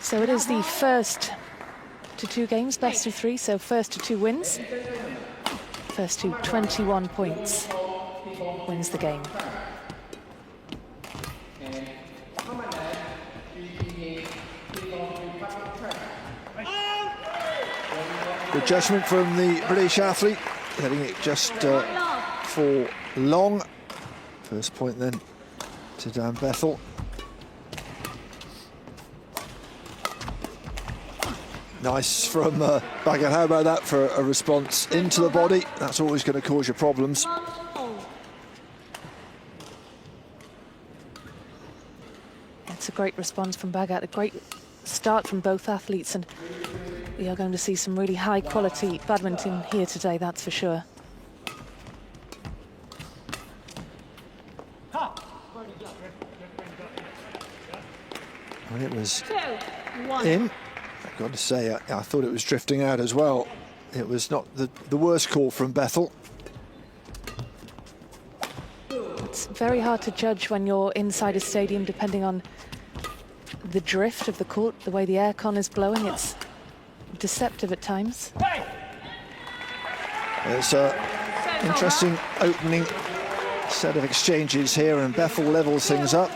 So it is the first to 2 games, best of 3, so first to 2 wins. First to 21 points wins the game. Good judgment from the British athlete, getting it just for long. First point then to Dan Bethel. Nice from Bhagat. How about that for a response into the body? That's always going to cause you problems. It's a great response from Bhagat, a great start from both athletes, and we are going to see some really high quality badminton here today, that's for sure. And it was in. I've got to say, I thought it was drifting out as well. It was not the worst call from Bethel. It's very hard to judge when you're inside a stadium, depending on the drift of the court, the way the aircon is blowing. It's deceptive at times. It's an interesting opening set of exchanges here, and Bethel levels things up.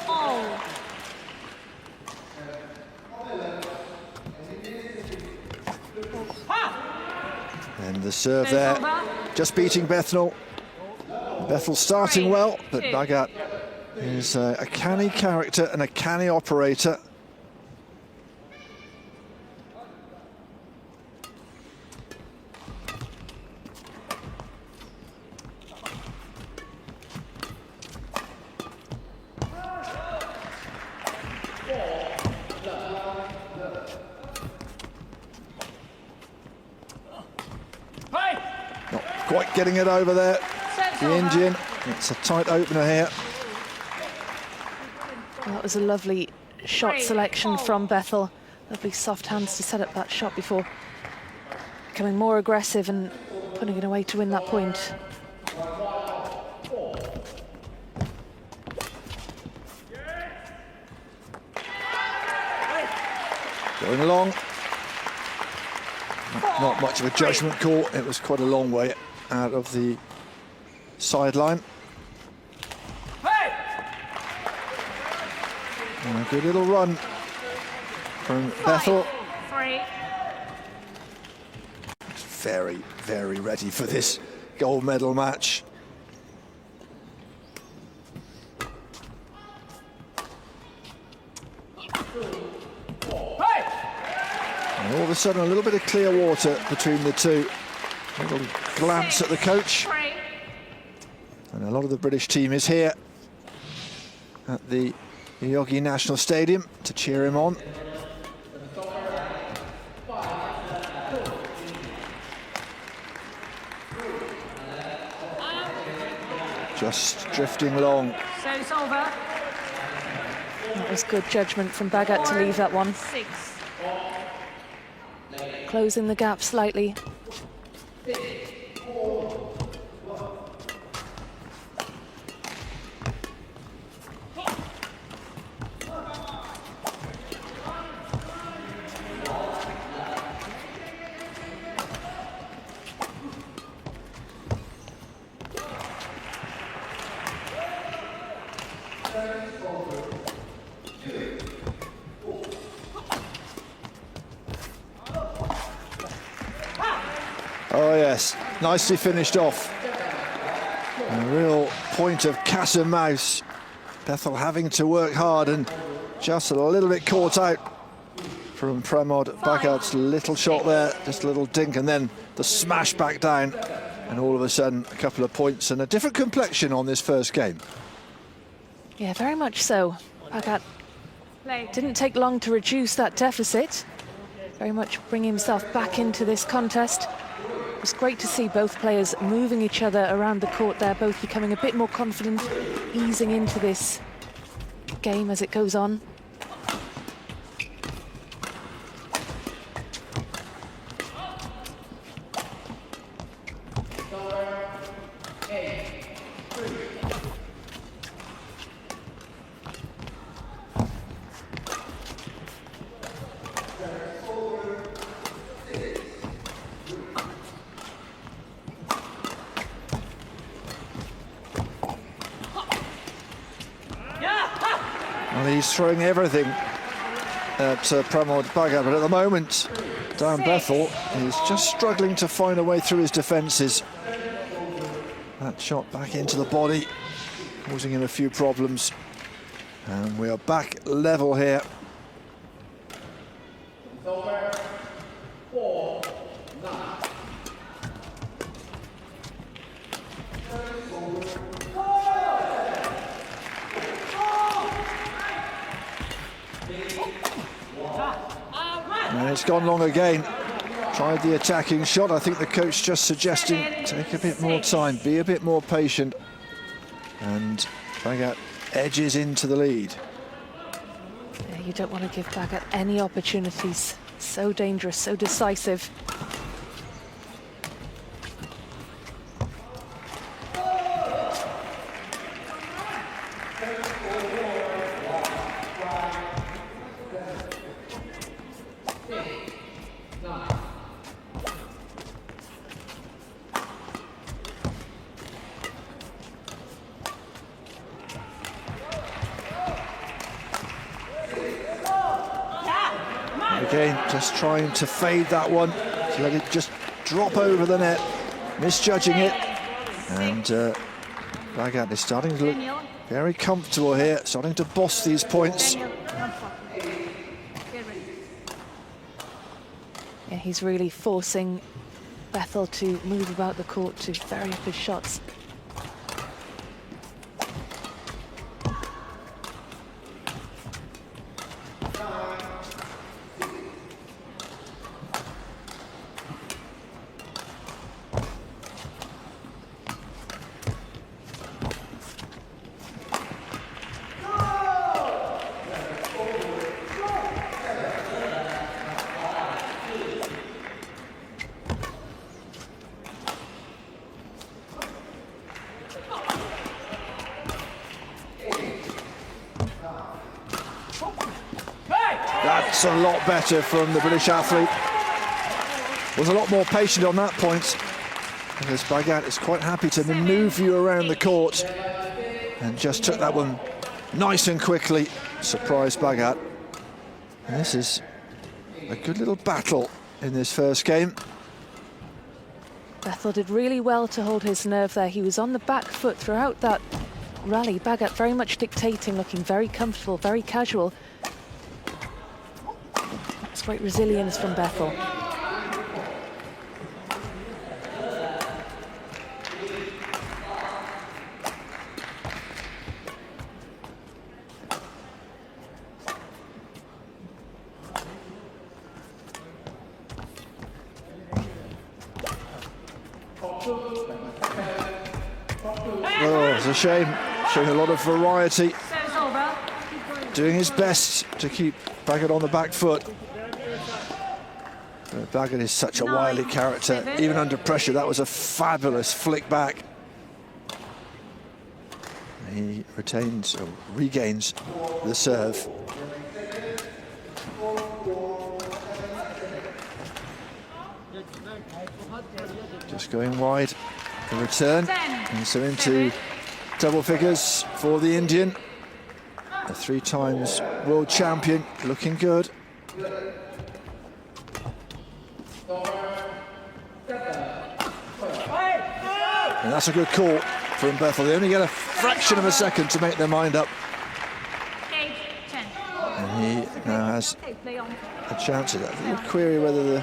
And the serve there, just beating Bethel. Bethel starting well, but Bhagat is a canny character and a canny operator. Not quite getting it over there, the Indian. It's a tight opener here. Well, that was a lovely shot selection from Bethel. Lovely soft hands to set up that shot before becoming more aggressive and putting it away to win that point. Going along. Not much of a judgment call. It was quite a long way out of the sideline. And a good little run from Bethel. Very, very ready for this gold medal match. And all of a sudden, a little bit of clear water between the two. A little glance at the coach. And a lot of the British team is here at the Yogi National Stadium to cheer him on. Just drifting long. That was good judgment from Bhagat to leave that one. Closing the gap slightly. Oh yes, nicely finished off. A real point of cat and mouse. Bethel having to work hard and just a little bit caught out from Pramod. Bhagat's little shot there, just a little dink, and then the smash back down. And all of a sudden, a couple of points and a different complexion on this first game. Yeah, very much so. Bhagat didn't take long to reduce that deficit. Very much bringing himself back into this contest. It was great to see both players moving each other around the court there, both becoming a bit more confident, easing into this game as it goes on. mean, he's throwing everything at Pramod Bhagat, but at the moment, Dan Bethel is just struggling to find a way through his defences. That shot back into the body, causing him a few problems. And we are back level here. And it's gone long again. Tried the attacking shot. I think the coach just suggesting take a bit more time, be a bit more patient. And Bhagat edges into the lead. Yeah, you don't want to give Bhagat any opportunities. So dangerous, so decisive. Again, just trying to fade that one, to let it just drop over the net, misjudging it. And Bhagat is starting to look very comfortable here, starting to boss these points. Yeah, he's really forcing Bethel to move about the court to vary up his shots. That's a lot better from the British athlete. Was a lot more patient on that point, because Bhagat is quite happy to manoeuvre you around the court, and just took that one nice and quickly. Surprised Bhagat. And this is a good little battle in this first game. Bethel did really well to hold his nerve there. He was on the back foot throughout that rally. Bhagat very much dictating, looking very comfortable, very casual. That's great resilience from Bethel. Oh, it's a shame. Showing a lot of variety. Doing his best to keep Bhagat on the back foot. But Bhagat is such a wily character. Even under pressure, that was a fabulous flick back. He retains or regains the serve. Just going wide, the return, and so into double figures for the Indian. A 3 times world champion, looking good. And that's a good call from Bethel. They only get a fraction of a second to make their mind up. And he now has a chance at that. You'd query whether the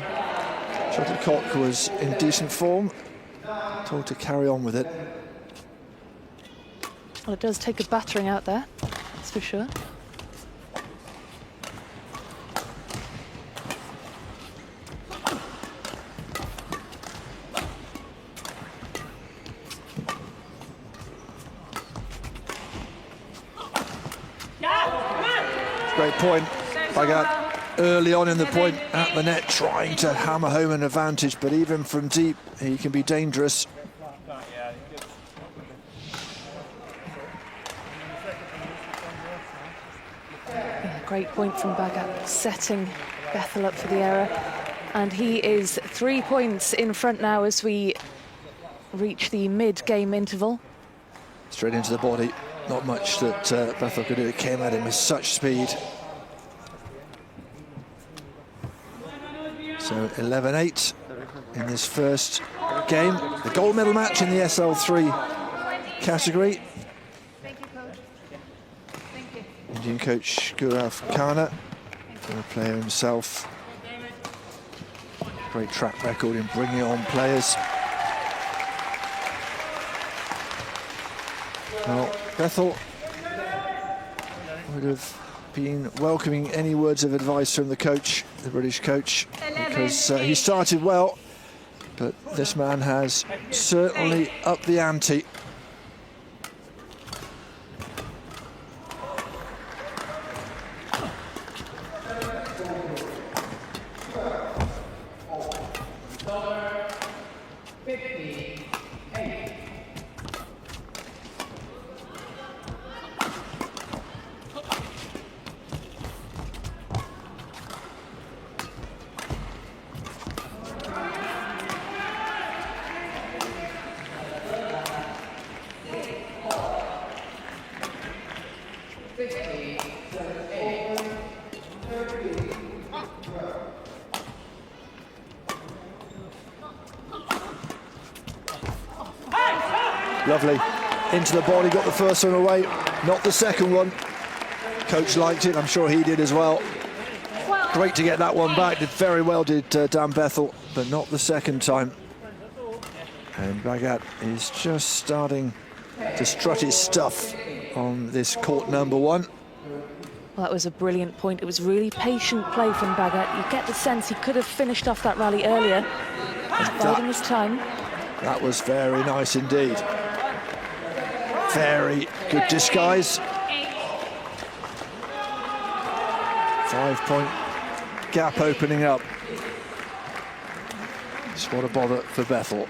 shuttlecock was in decent form. Told to carry on with it. Well, it does take a battering out there, that's for sure. Great point. Bhagat early on in the point at the net, trying to hammer home an advantage, but even from deep, he can be dangerous. Yeah, great point from Bhagat, setting Bethel up for the error. And he is 3 points in front now as we reach the mid-game interval. Straight into the body. not much that Bethel could do. It came at him with such speed. So 11-8 in this first game. The gold medal match in the SL3 category. Thank you, Coach. Thank you. Indian coach Gaurav Khanna, former player himself. Great track record in bringing on players. Well, Bethel would have been welcoming any words of advice from the coach, the British coach, because he started well, but this man has certainly upped the ante. Lovely, into the body, got the first one away, not the second one. Coach liked it, I'm sure he did as well. Great to get that one back, did very well, did Dan Bethel, but not the second time. And Bhagat is just starting to strut his stuff on this court number one. Well, that was a brilliant point. It was really patient play from Bhagat. You get the sense he could have finished off that rally earlier. He's biding his time. That was very nice indeed. Very good disguise. 5-point gap opening up. Just what a bother for Bethel.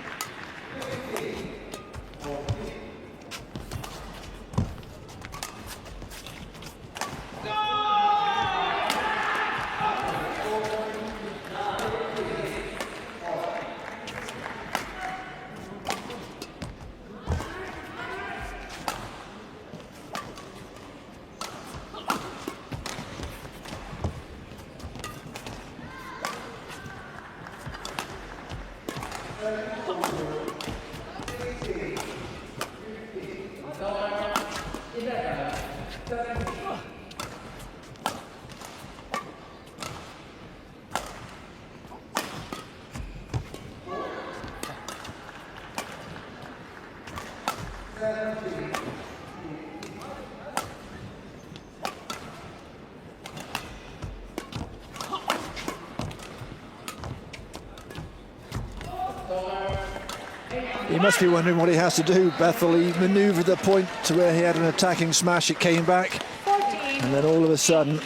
He must be wondering what he has to do, Bethel. He manoeuvred the point to where he had an attacking smash, it came back, and then all of a sudden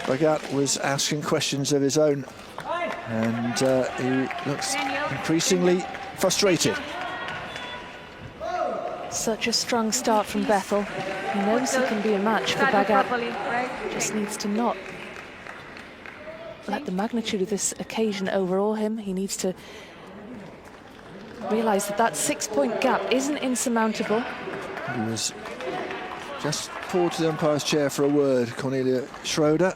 Bhagat was asking questions of his own, and he looks increasingly frustrated. Such a strong start from Bethel. He knows he can be a match for Bhagat. Just needs to not let the magnitude of this occasion overawe him. He needs to realise that that 6-point gap isn't insurmountable. He was just pulled to the umpire's chair for a word, Cornelia Schroeder.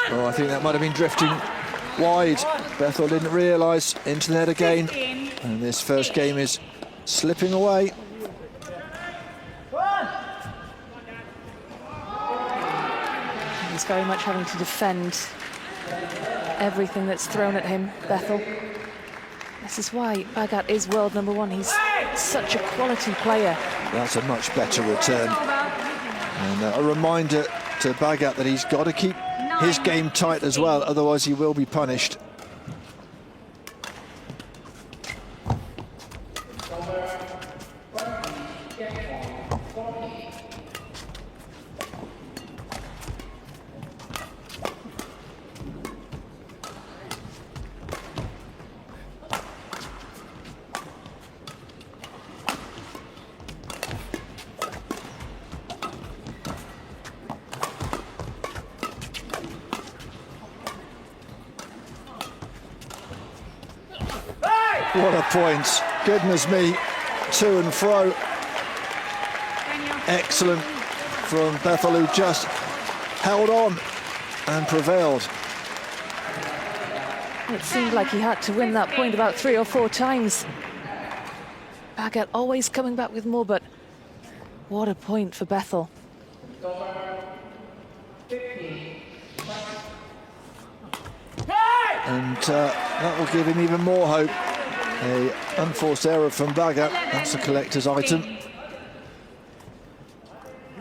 Oh, I think that might have been drifting wide. Bethel didn't realise, into the net again. And this first game is slipping away. He's very much having to defend everything that's thrown at him, Bethel. This is why Bhagat is world number one. He's such a quality player. That's a much better return. And a reminder to Bhagat that he's got to keep his game tight as well, otherwise he will be punished. What a point. Goodness me. To and fro. Excellent from Bethel, who just held on and prevailed. It seemed like he had to win that point about 3 or 4 times. Bhagat always coming back with more, but what a point for Bethel. And that will give him even more hope. A unforced error from Bhagat. That's a collector's item.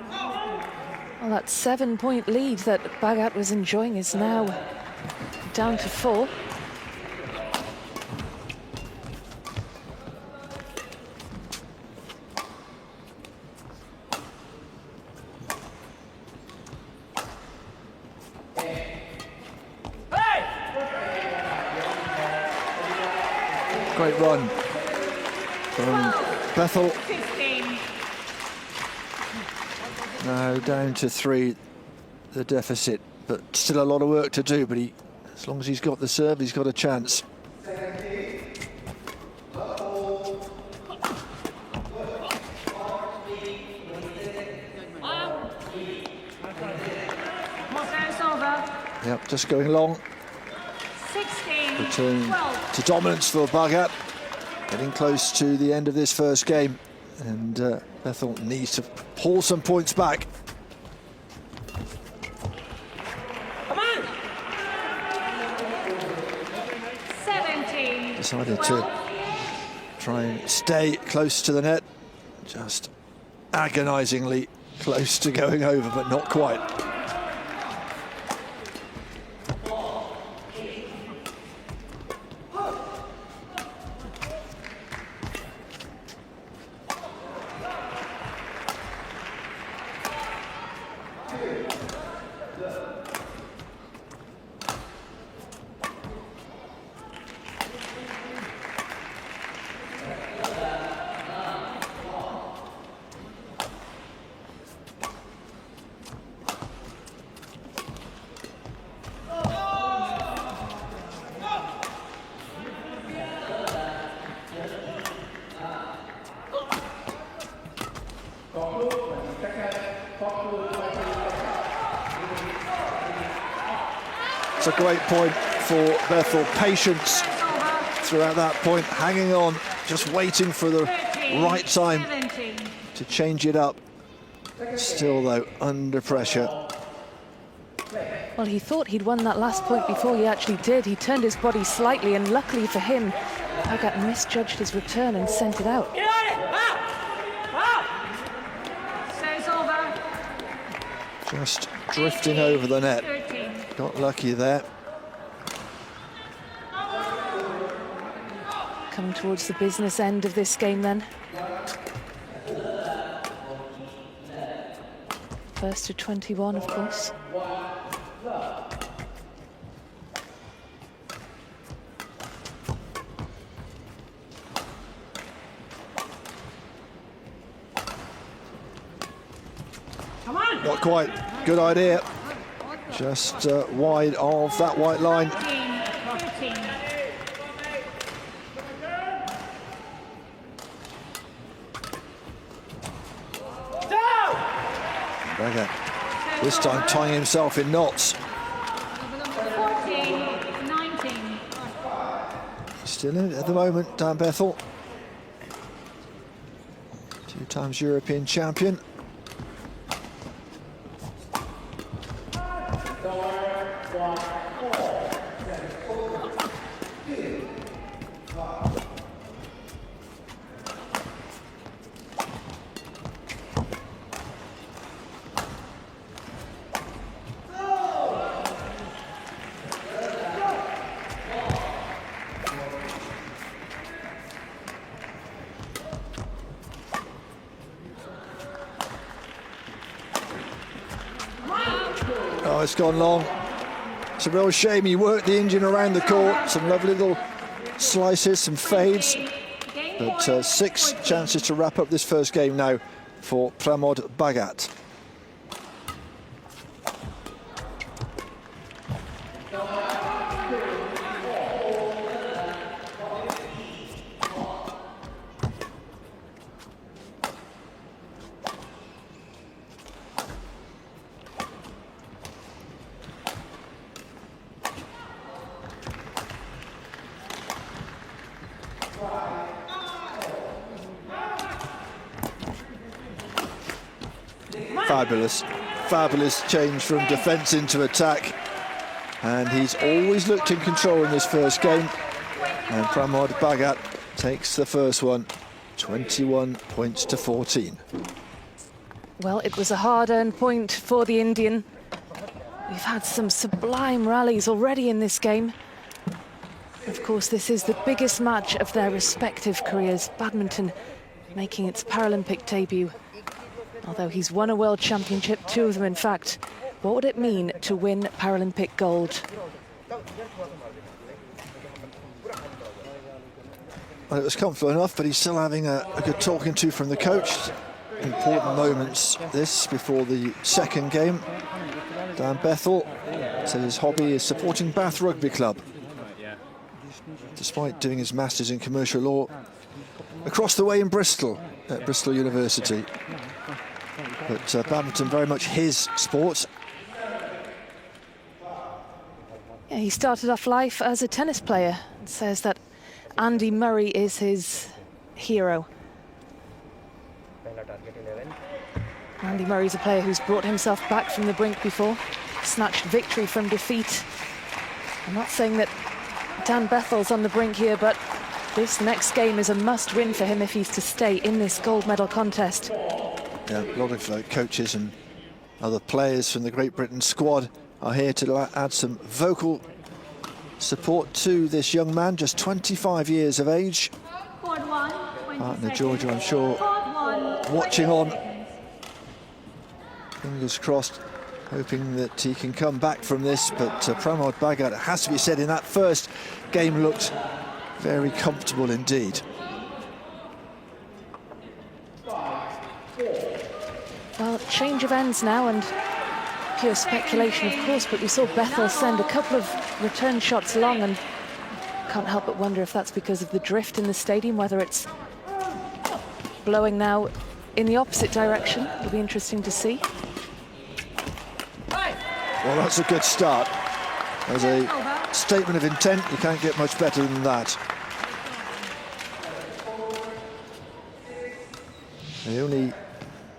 Well, that 7-point lead that Bhagat was enjoying is now down to 4. Great run from Bethel. Now down to 3, the deficit, but still a lot of work to do. But as long as he's got the serve, he's got a chance. Yep, just going long. Return to dominance for Bhagat. Getting close to the end of this first game, and Bethel needs to pull some points back. Come on. 17. Decided to try and stay close to the net, just agonizingly close to going over, but not quite. It's a great point for Bethel. Patience throughout that point, hanging on, just waiting for the right time to change it up. Still, though, under pressure. Well, he thought he'd won that last point before he actually did. He turned his body slightly, and luckily for him, Bhagat misjudged his return and sent it out. Just drifting over the net. Got lucky there. Coming towards the business end of this game then. First to 21, of course. Not quite. Good idea. Just wide of that white line. Bhagat this time tying himself in knots. 14-19. Still in it at the moment, Dan Bethel. 2 times European champion. Oh, it's gone long. It's a real shame. He worked the engine around the court. Some lovely little slices, some fades. But 6 chances to wrap up this first game now for Pramod Bhagat. Fabulous, fabulous change from defence into attack. And he's always looked in control in this first game. And Pramod Bhagat takes the first one, 21 points to 14. Well, it was a hard-earned point for the Indian. We've had some sublime rallies already in this game. Of course, this is the biggest match of their respective careers. Badminton making its Paralympic debut. Although he's won a World Championship, 2 of them in fact. What would it mean to win Paralympic gold? Well, it was comfortable enough, but he's still having a good talking to from the coach. Important moments this before the second game. Dan Bethel said his hobby is supporting Bath Rugby Club. Despite doing his Masters in Commercial Law across the way in Bristol, at Bristol University. But badminton very much his sport. Yeah, he started off life as a tennis player and says that Andy Murray is his hero. Andy Murray's a player who's brought himself back from the brink before, snatched victory from defeat. I'm not saying that Dan Bethel's on the brink here, but this next game is a must-win for him if he's to stay in this gold medal contest. Yeah, a lot of coaches and other players from the Great Britain squad are here to add some vocal support to this young man, just 25 years of age. Partner Georgia, I'm sure, watching on. Fingers crossed, hoping that he can come back from this, but Pramod Bhagat, it has to be said, in that first game looked very comfortable indeed. Well, change of ends now, and pure speculation, of course, but we saw Bethel send a couple of return shots long, and can't help but wonder if that's because of the drift in the stadium, whether it's blowing now in the opposite direction. It'll be interesting to see. Well, that's a good start. As a statement of intent, you can't get much better than that.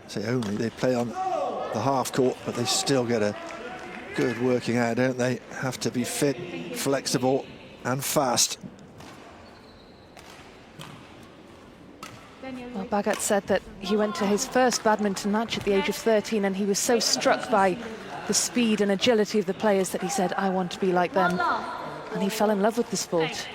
They play on the half court, but they still get a good working out, don't they? Have to be fit, flexible and fast. Well, Bhagat said that he went to his first badminton match at the age of 13 and he was so struck by the speed and agility of the players that he said, I want to be like them. And he fell in love with the sport.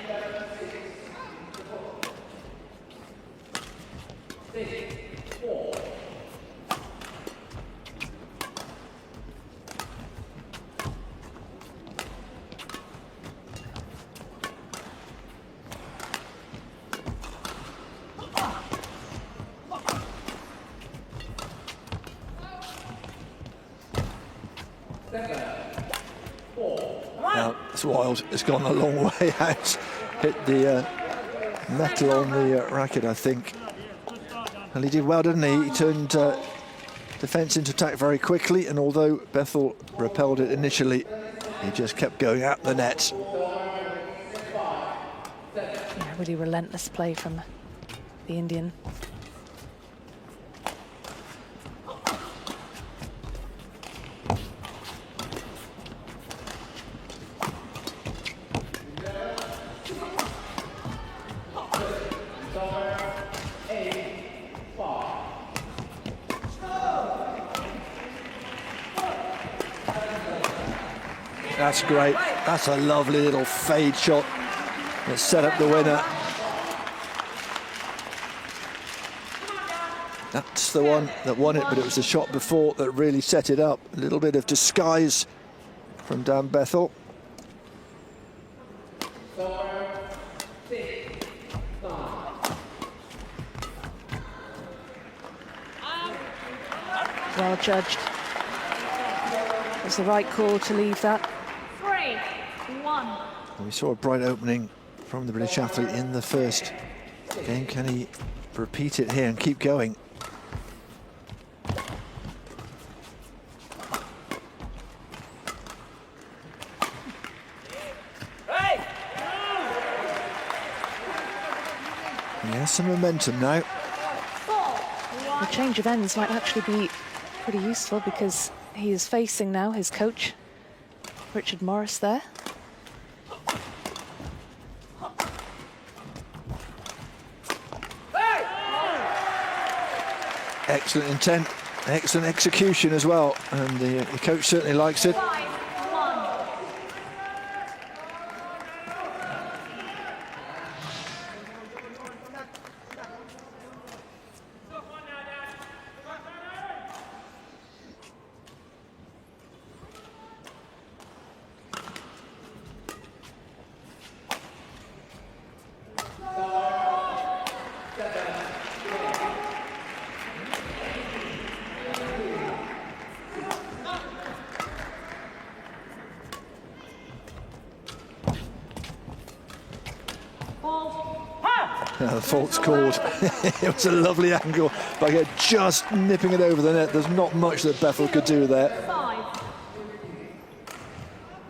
Now, it's wild. It's gone a long way out. Hit the metal on the racket, I think. And he did well, didn't he? He turned defence into attack very quickly, and although Bethel repelled it initially, he just kept going at the net. Yeah, really relentless play from the Indian. That's great. That's a lovely little fade shot that set up the winner. That's the one that won it, but it was the shot before that really set it up. A little bit of disguise from Dan Bethel. Well judged. It was the right call to leave that. 3-1. We saw a bright opening from the British athlete in the first game. Can he repeat it here and keep going? He has some momentum now. The change of ends might actually be Pretty useful because he is facing now his coach, Richard Morris, there. Excellent intent, excellent execution as well, and the coach certainly likes it. The fault's called. It was a lovely angle, Bhagat just nipping it over the net. There's not much that Bethel could do there.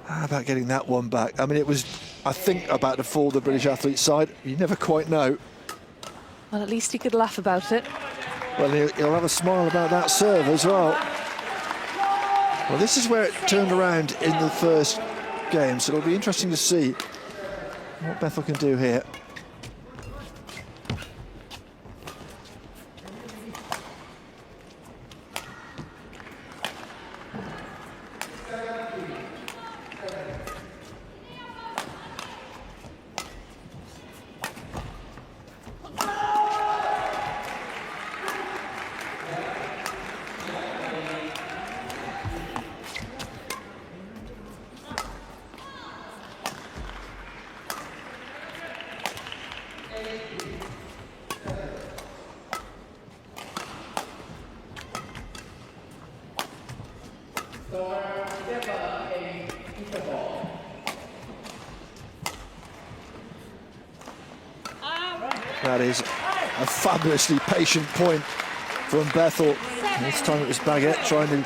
How about getting that one back? I mean, it was, I think, about to fall the British athlete's side. You never quite know. Well, at least he could laugh about it. Well, he'll have a smile about that serve as well. Well, this is where it turned around in the first game, so it'll be interesting to see what Bethel can do here. That is a fabulously patient point from Bethel. This time it was Bhagat trying to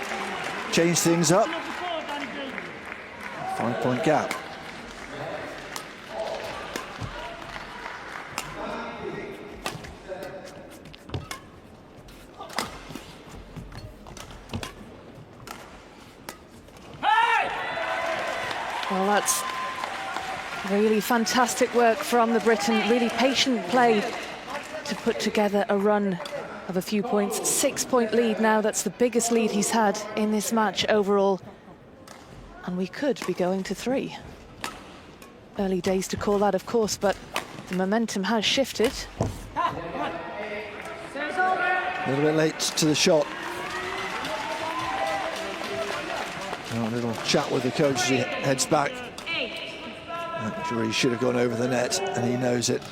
change things up. 5-point gap. Well, that's really fantastic work from the Briton. Really patient play to put together a run of a few points. 6-point lead now. That's the biggest lead he's had in this match overall. And we could be going to 3. Early days to call that, of course, but the momentum has shifted. A little bit late to the shot. A little chat with the coach as he heads back. That really should have gone over the net, and he knows it.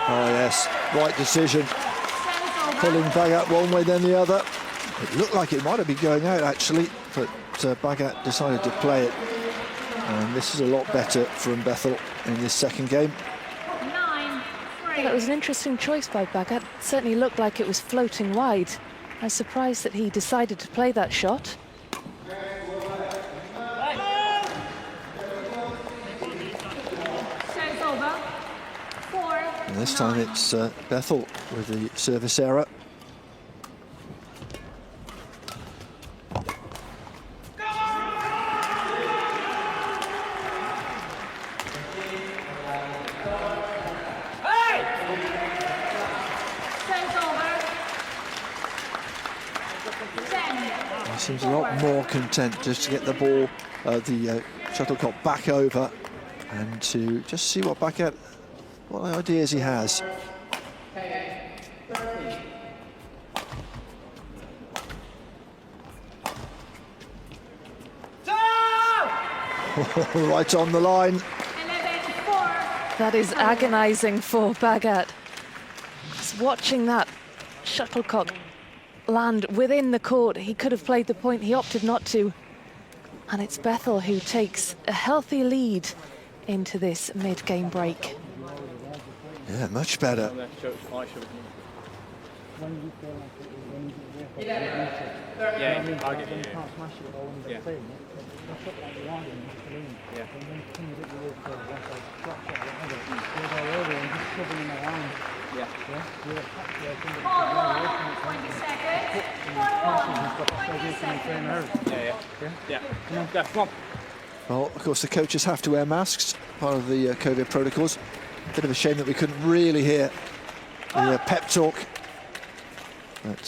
Oh yes, right decision. Pulling Bhagat one way then the other. It looked like it might have been going out actually, but Bhagat decided to play it. And this is a lot better from Bethel in this second game. Yeah, that was an interesting choice by Bhagat. Certainly looked like it was floating wide. I was surprised that he decided to play that shot. And this time it's Bethel with the service error. He seems a lot more content just to get the ball, the shuttlecock back over, and to just see what ideas he has. Right on the line. That is agonizing for Bhagat. Just watching that shuttlecock land within the court. He could have played the point, he opted not to. And it's Bethel who takes a healthy lead into this mid-game break. Yeah, much better. Well, of course, the coaches have to wear masks, part of the COVID protocols. Bit of a shame that we couldn't really hear the pep talk. But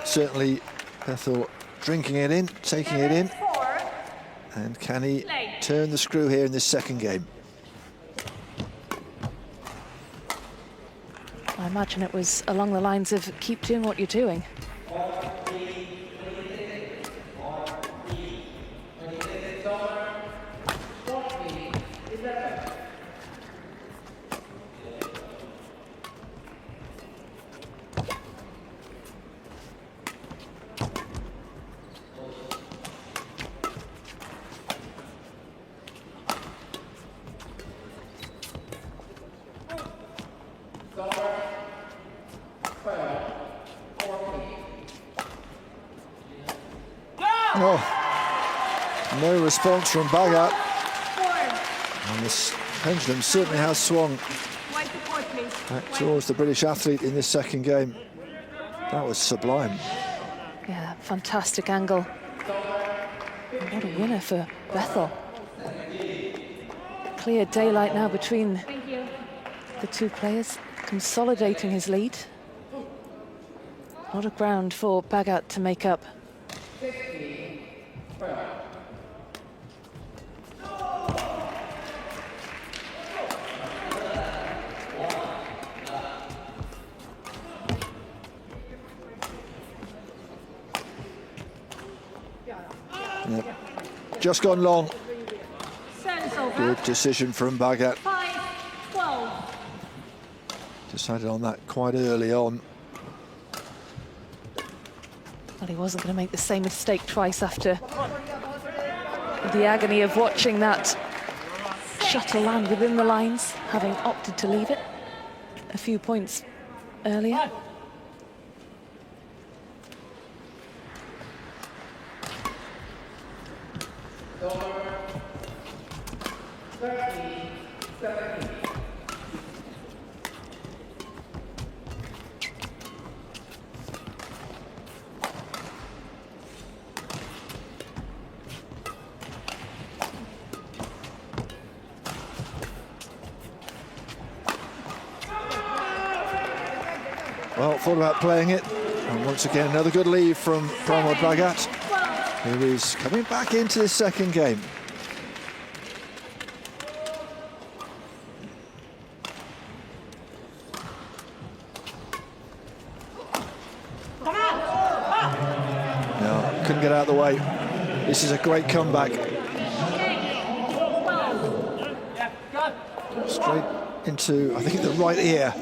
certainly Bethel drinking it in, taking it in. And can he turn the screw here in this second game? I imagine it was along the lines of keep doing what you're doing. Oh, no response from Bhagat. And this pendulum certainly has swung back towards the British athlete in this second game. That was sublime. Yeah, fantastic angle. And what a winner for Bethel. Clear daylight now between the two players, consolidating his lead. A lot of ground for Bhagat to make up. Yep. Just gone long. Good decision from Bhagat. 5-12. Decided on that quite early on. Well, he wasn't going to make the same mistake twice after the agony of watching that shuttle land within the lines, having opted to leave it a few points earlier. Well, thought about playing it. And once again, another good lead from Pramod Bhagat, who is coming back into this second game. No, couldn't get out of the way. This is a great comeback. Straight into, I think, the right ear.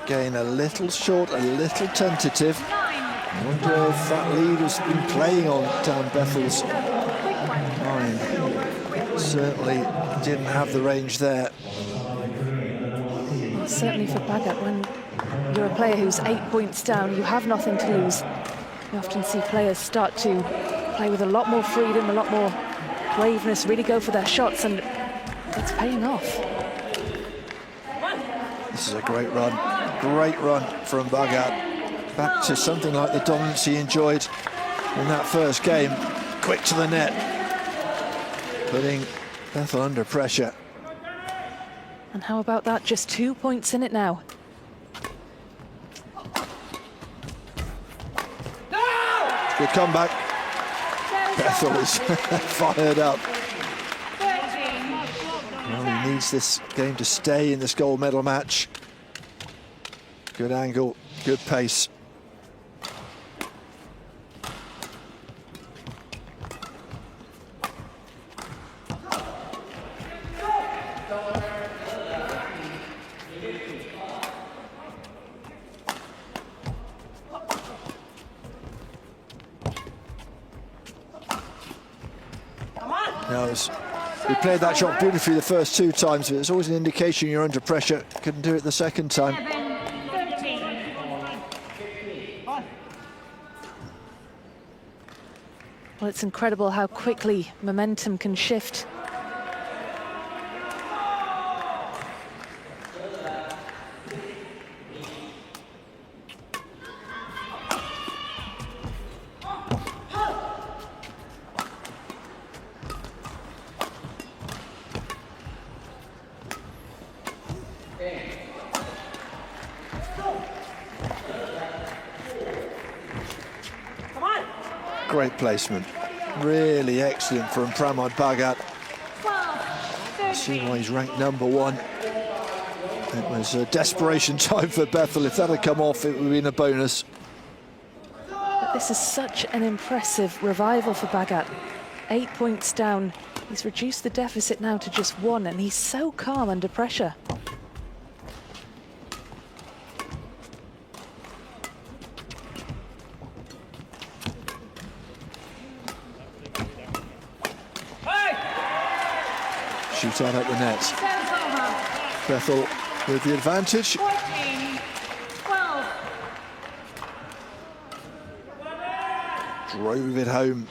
Again, a little short, a little tentative. I wonder if that lead has been playing on down Bethel's mind. Certainly didn't have the range there. Certainly for Bhagat, when you're a player who's 8 points down, you have nothing to lose. You often see players start to play with a lot more freedom, a lot more braveness, really go for their shots, and it's paying off. This is a great run from Bhagat. Back to something like the dominance he enjoyed in that first game. Quick to the net, putting Bethel under pressure. And how about that? Just 2 points in it now. Good comeback. Bethel is fired up. Well, he needs this game to stay in this gold medal match. Good angle, good pace. knows. He played that shot beautifully the first 2 times, but it's always an indication you're under pressure. Couldn't do it the second time. 13. Well, it's incredible how quickly momentum can shift. Great placement. Really excellent from Pramod Bhagat. 12. See 13. why he's ranked #1. It was a desperation time for Bethel. If that had come off, it would have been a bonus. But this is such an impressive revival for Bhagat. 8 points down. He's reduced the deficit now to just 1, and he's so calm under pressure. Shootout at the net. Service over. Bethel with the advantage. 14. 12. Drove it home.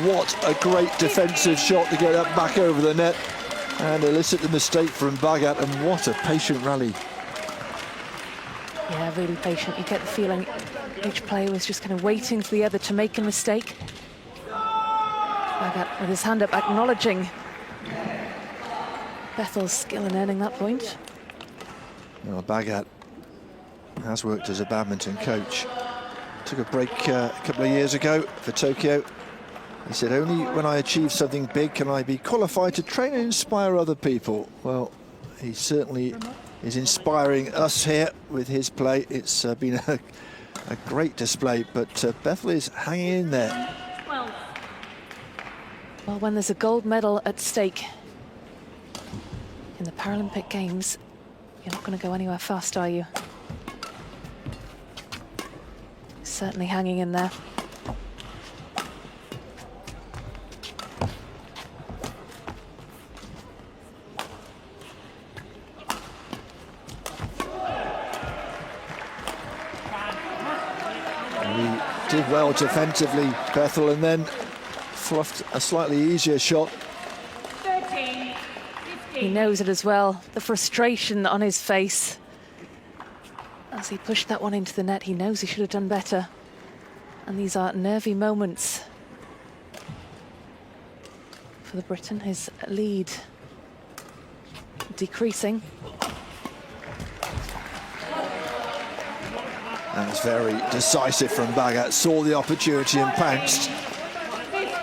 What a great defensive shot to get that back over the net and elicit the mistake from Bhagat, and what a patient rally. Yeah, really patient. You get the feeling each player was just kind of waiting for the other to make a mistake. Bhagat with his hand up, acknowledging Bethel's skill in earning that point. Well, Bhagat has worked as a badminton coach. Took a break a couple of years ago for Tokyo. He said, only when I achieve something big can I be qualified to train and inspire other people. Well, he certainly is inspiring us here with his play. It's been a great display, but Bethel is hanging in there. 12. Well, when there's a gold medal at stake in the Paralympic Games, you're not going to go anywhere fast, are you? Certainly hanging in there. He did well defensively, Bethel, and then fluffed a slightly easier shot. 13. He 15. knows it as well, the frustration on his face. As he pushed that one into the net, he knows he should have done better. And these are nervy moments for the Briton. His lead decreasing. That was very decisive from Bhagat. Saw the opportunity and pounced.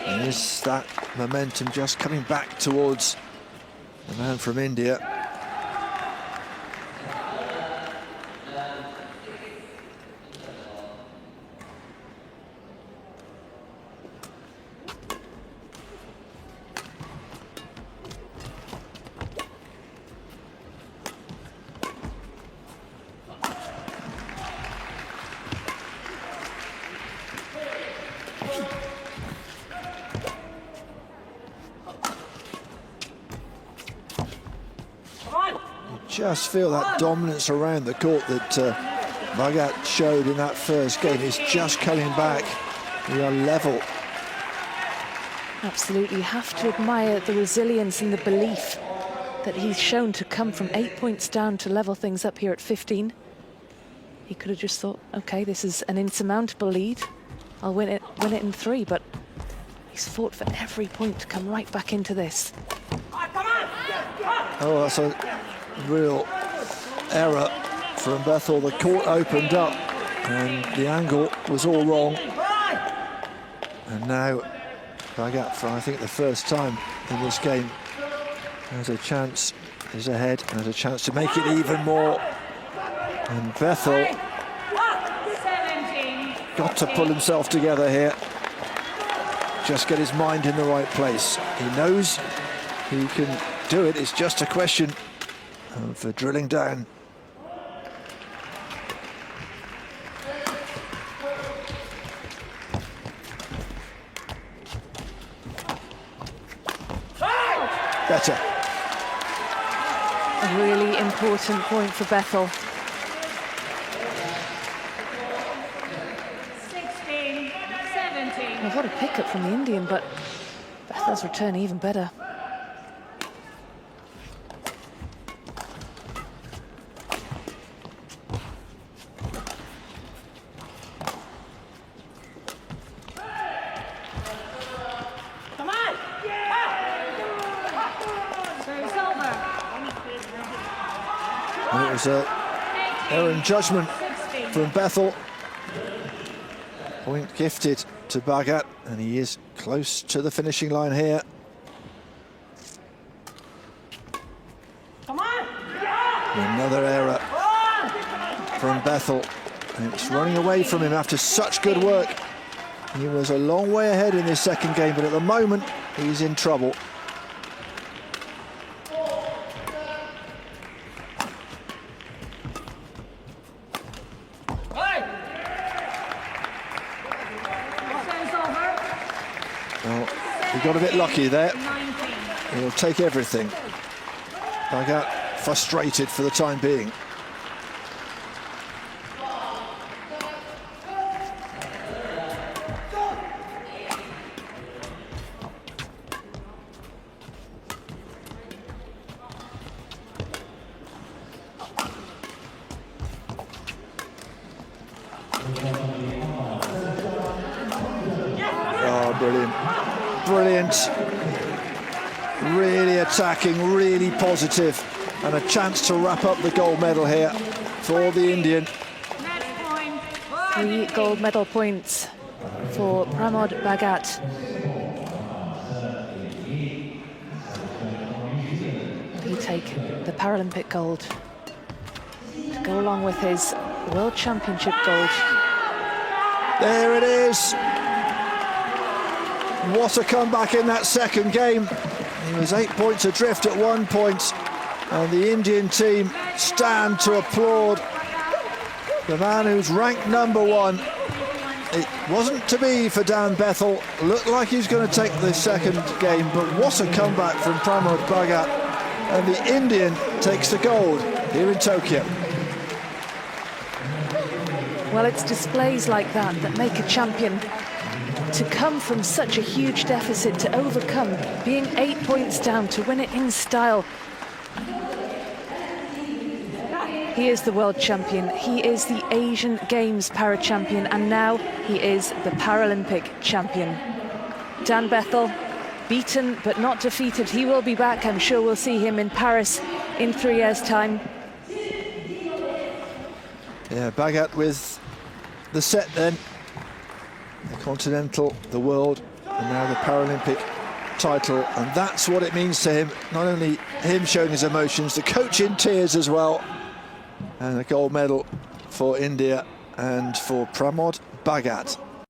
And is that momentum just coming back towards the man from India? Just feel that dominance around the court that Bhagat showed in that first game. He's just coming back. We are level. Absolutely, you have to admire the resilience and the belief that he's shown to come from 8 points down to level things up here at 15. He could have just thought, okay, this is an insurmountable lead. I'll win it in 3, but he's fought for every point to come right back into this. Oh, that's a real error from Bethel. The court opened up and the angle was all wrong. And now Bhagat, for I think the first time in this game, has a chance, is ahead, and has a chance to make it even more. And Bethel got to pull himself together here. Just get his mind in the right place. He knows he can do it. It's just a question of drilling down. Better. A really important point for Bethel. 16, 17. Well, what a pickup from the Indian, but Bethel's return even better. And it was an error in judgment from Bethel. Point gifted to Bhagat, and he is close to the finishing line here. Another error from Bethel, and it's running away from him after such good work. He was a long way ahead in this second game, but at the moment he's in trouble. Well, he got a bit lucky there. He'll take everything. Bhagat frustrated for the time being. Oh, brilliant. Brilliant. Really attacking, really positive, and a chance to wrap up the gold medal here for the Indian. 3 gold medal points for Pramod Bhagat. He take the Paralympic gold to go along with his World Championship gold. There it is. What a comeback in that second game. He was 8 points adrift at one point, and the Indian team stand to applaud the man who's ranked #1. It wasn't to be for Dan Bethel. Looked like he was going to take the second game, but what a comeback from Pramod Bhagat. And the Indian takes the gold here in Tokyo. Well, it's displays like that that make a champion. To come from such a huge deficit, to overcome being 8 points down, to win it in style. He is the world champion, he is the Asian Games para-champion, and now he is the Paralympic champion. Dan Bethel, beaten but not defeated. He will be back. I'm sure we'll see him in Paris in 3 years' time. Yeah, Bhagat with the set then. The Continental, the World, and now the Paralympic title. And that's what it means to him. Not only him showing his emotions, the coach in tears as well. And a gold medal for India and for Pramod Bhagat.